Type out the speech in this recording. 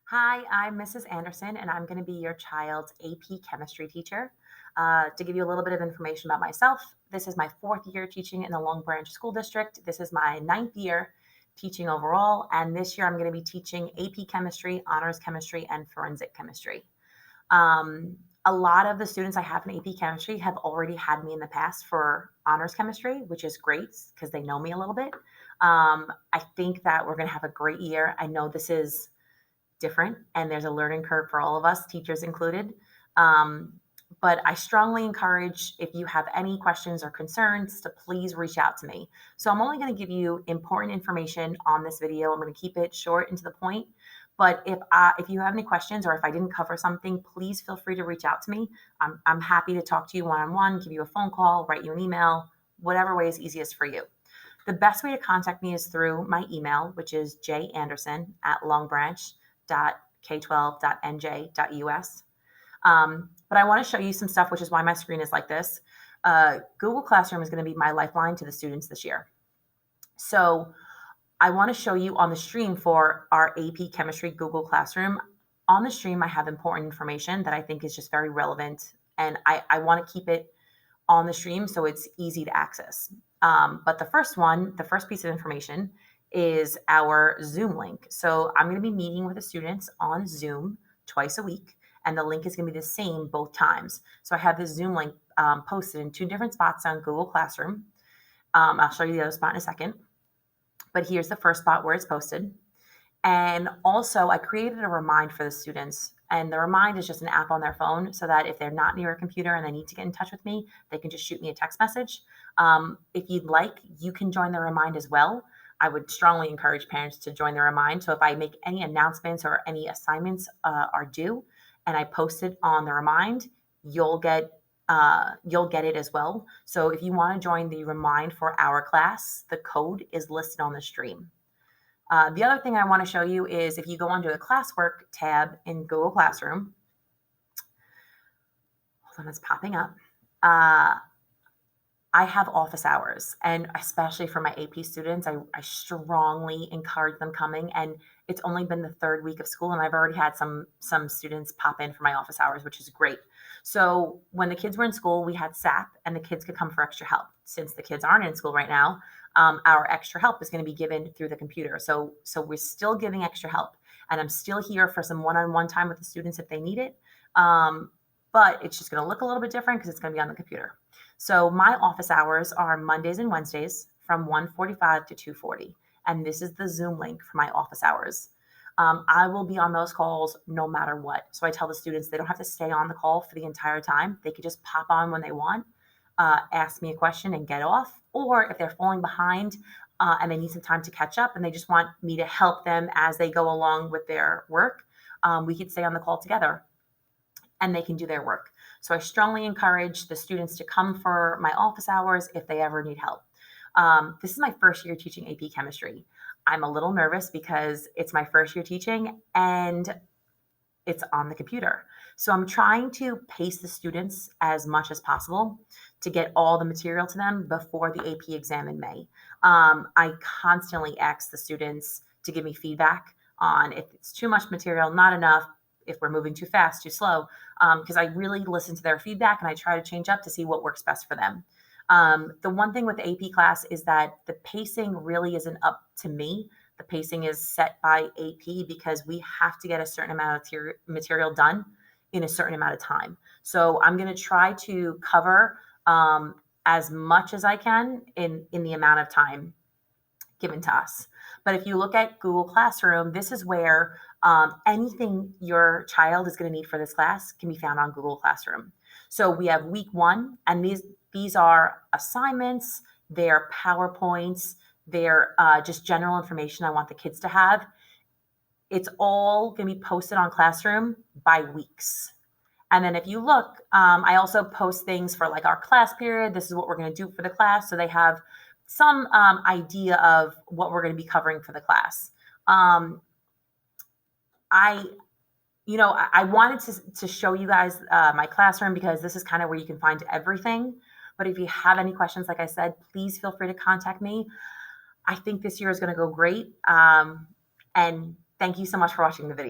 Hi, I'm Mrs. Anderson, and I'm going to be your child's AP chemistry teacher. To give you a little bit of information about myself, this is my fourth year teaching in the Long Branch School District. This is my ninth year teaching overall, and this year I'm going to be teaching AP chemistry, honors chemistry, and forensic chemistry. A lot of the students I have in AP chemistry have already had me in the past for honors chemistry, which is great because they know me a little bit. I think that we're going to have a great year. I know this is different and there's a learning curve for all of us, teachers included. Um, but I strongly encourage if you have any questions or concerns to please reach out to me. So I'm only going to give you important information on this video. I'm going to keep it short and to the point. But if you have any questions or if I didn't cover something, please feel free to reach out to me. I'm happy to talk to you one on one, give you a phone call, write you an email, whatever way is easiest for you. The best way to contact me is through my email, which is janderson@longbranch.k12.nj.us. But I want to show you some stuff, which is why my screen is like this. Google Classroom is going to be my lifeline to the students this year. So I want to show you on the stream for our AP Chemistry Google Classroom. On the stream, I have important information that I think is just very relevant, and I want to keep it on the stream so it's easy to access. But the first piece of information is our Zoom link. So I'm going to be meeting with the students on Zoom twice a week, and the link is going to be the same both times. So I have this Zoom link posted in two different spots on Google Classroom. I'll show you the other spot in a second. But here's the first spot where it's posted. And also, I created a Remind for the students. And the Remind is just an app on their phone so that if they're not near a computer and they need to get in touch with me, they can just shoot me a text message. If you'd like, you can join the Remind as well. I would strongly encourage parents to join the Remind. So if I make any announcements or any assignments are due and I post it on the Remind, you'll get it as well. So if you want to join the Remind for our class, the code is listed on the stream. The other thing I want to show you is if you go onto the classwork tab in Google Classroom, hold on, it's popping up. I have office hours, and especially for my AP students, I strongly encourage them coming. And it's only been the third week of school, and I've already had some students pop in for my office hours, which is great. So when the kids were in school, we had SAP, and the kids could come for extra help. Since the kids aren't in school right now, our extra help is going to be given through the computer. So we're still giving extra help, and I'm still here for some one-on-one time with the students if they need it. But it's just going to look a little bit different because it's going to be on the computer. So my office hours are Mondays and Wednesdays from 1:45 to 2:40. And this is the Zoom link for my office hours. I will be on those calls no matter what. So I tell the students they don't have to stay on the call for the entire time. They could just pop on when they want, ask me a question and get off. Or if they're falling behind and they need some time to catch up and they just want me to help them as they go along with their work, we could stay on the call together and they can do their work. So I strongly encourage the students to come for my office hours if they ever need help. This is my first year teaching AP chemistry. I'm a little nervous because it's my first year teaching and it's on the computer. So I'm trying to pace the students as much as possible to get all the material to them before the AP exam in May. I constantly ask the students to give me feedback on if it's too much material, not enough, if we're moving too fast, too slow, because I really listen to their feedback and I try to change up to see what works best for them. The one thing with the AP class is that the pacing really isn't up to me. The pacing is set by AP because we have to get a certain amount of material done in a certain amount of time. So I'm going to try to cover as much as I can in the amount of time given to us. But if you look at Google Classroom, this is where anything your child is going to need for this class can be found on Google Classroom. So we have week one, and these are assignments, they're PowerPoints, they're just general information I want the kids to have. It's all going to be posted on Classroom by weeks. And then if you look, I also post things for like our class period. This is what we're going to do for the class. So they have some idea of what we're going to be covering for the class. I wanted to show you guys my classroom because this is kind of where you can find everything. But if you have any questions, like I said, please feel free to contact me. I think this year is going to go great. And thank you so much for watching the video.